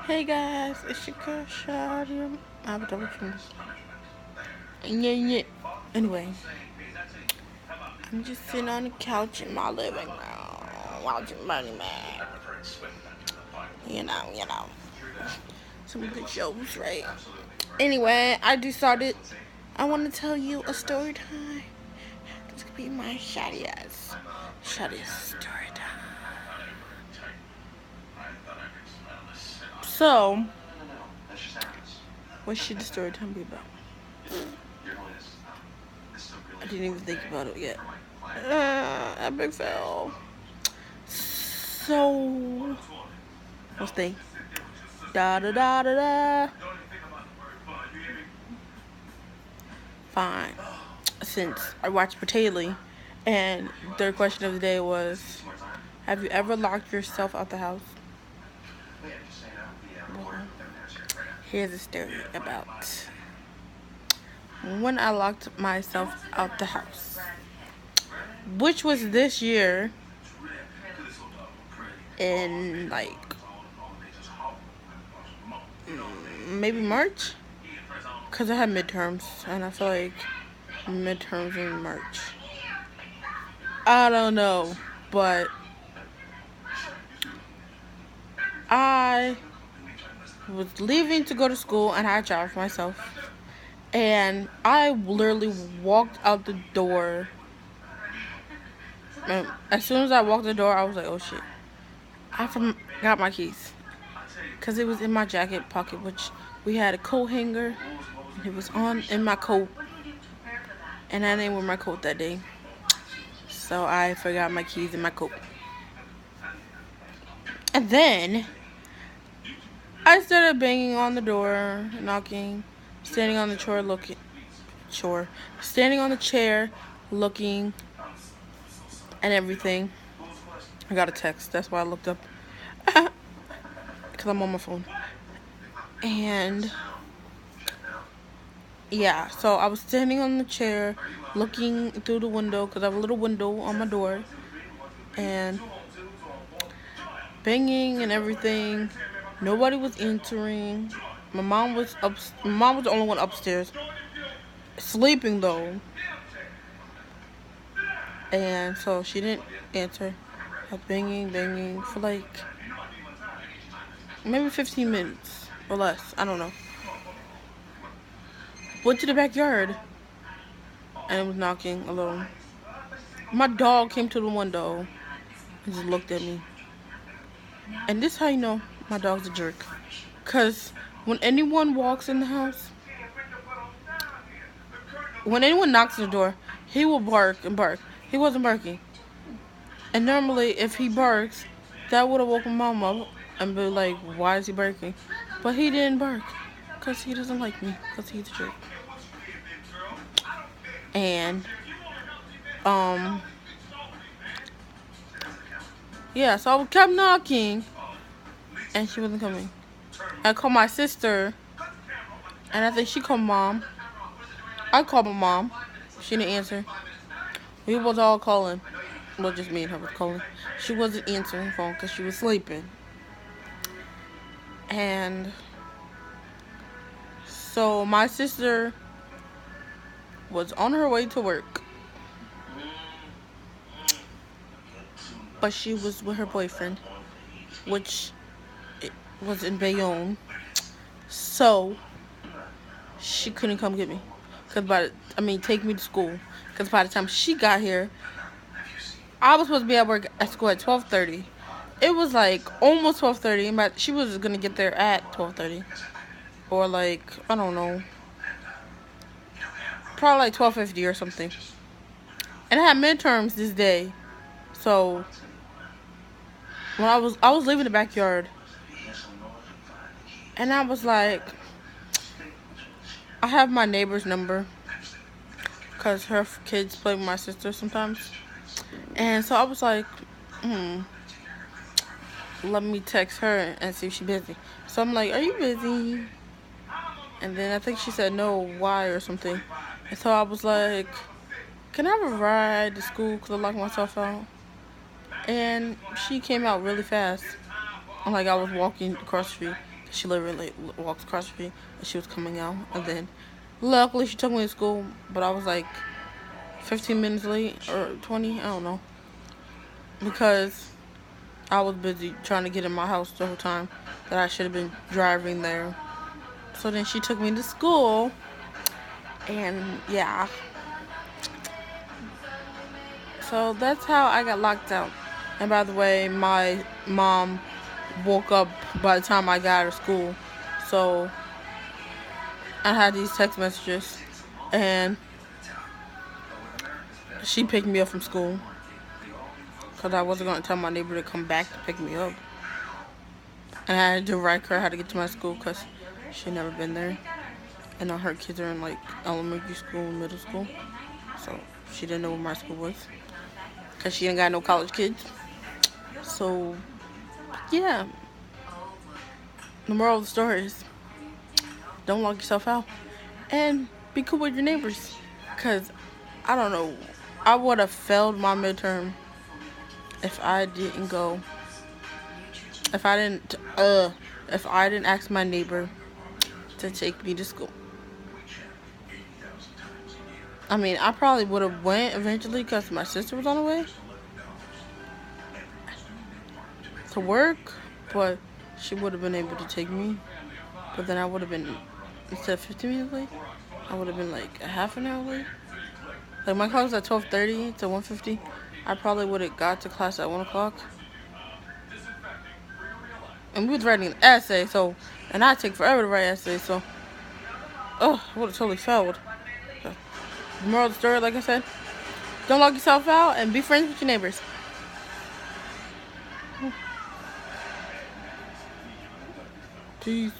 Hey guys, it's your girl Shadi. I have a double chin. Yeah. Anyway, I'm just sitting on the couch in my living room watching Burning Man. You know. Some good shows, right? Anyway, I decided I want to tell you a story time. This could be my Shadi's story time. So, what should the story time be about? I didn't even think about it yet. Epic fail. So, what's the da. Fine. Since I watched Patali, and their question of the day was, have you ever locked yourself out the house? Well, here's a story about when I locked myself out the house, which was this year in like maybe March, because I had midterms and I feel like midterms in March. I don't know, but I was leaving to go to school and I had drive myself, and I literally walked out the door. And as soon as I walked the door, I was like, oh shit, I forgot my keys, because it was in my jacket pocket, which we had a coat hanger and it was on in my coat, and I didn't wear my coat that day, so I forgot my keys in my coat. And then I started banging on the door, knocking, standing on the standing on the chair, looking, and everything. I got a text. That's why I looked up, because I'm on my phone. And yeah, so I was standing on the chair, looking through the window, because I have a little window on my door, and banging and everything. Nobody was answering. My mom was the only one upstairs, sleeping though, and so she didn't answer. I was banging for like maybe 15 minutes or less. I don't know. Went to the backyard and it was knocking alone. My dog came to the window and just looked at me. And this is how you know my dog's a jerk. Because when anyone walks in the house, when anyone knocks on the door, he will bark and bark. He wasn't barking. And normally if he barks, that would have woken Mom up and be like, why is he barking? But he didn't bark because he doesn't like me, because he's a jerk. And yeah, so I kept knocking and she wasn't coming. I called my sister and I think she called Mom. I called my mom. She didn't answer. We was all calling. Well, just me and her was calling. She wasn't answering the phone because she was sleeping. And so my sister was on her way to work, but she was with her boyfriend, which was in Bayonne. So she couldn't come get me, take me to school. Because by the time she got here, I was supposed to be at school at 12:30. It was like almost 12:30, but she was gonna get there at 12:30, or like, I don't know, probably like 12:50 or something. And I had midterms this day, so when I was leaving the backyard, and I was like, I have my neighbor's number because her kids play with my sister sometimes, and so I was like, let me text her and see if she's busy. So I'm like, are you busy? And then I think she said no, why, or something. And so I was like, can I have a ride to school because I locked myself out? And she came out really fast. Like I was walking across the street. She literally walks across the street, and she was coming out. And then, luckily, she took me to school, but I was like 15 minutes late, or 20, I don't know. Because I was busy trying to get in my house the whole time that I should have been driving there. So then she took me to school, and yeah. So that's how I got locked out. And by the way, my mom woke up by the time I got out of school. So I had these text messages, and she picked me up from school because I wasn't going to tell my neighbor to come back to pick me up. And I had to direct her how to get to my school because she'd never been there. And all her kids are in like elementary school and middle school. So she didn't know where my school was because she ain't got no college kids. So yeah, the moral of the story is don't lock yourself out and be cool with your neighbors. Because I don't know, I would have failed my midterm if I didn't go. If I didn't ask my neighbor to take me to school. I mean, I probably would have went eventually because my sister was on the way to work, but she would have been able to take me. But then I would have been, instead of 15 minutes late, I would have been like a half an hour late. Like my class was at 12:30 to 1:50. I probably would have got to class at 1 o'clock. And we was writing an essay, so, and I take forever to write essays, so, I would have totally failed. So, the moral of the story, like I said, don't lock yourself out and be friends with your neighbors. Peace.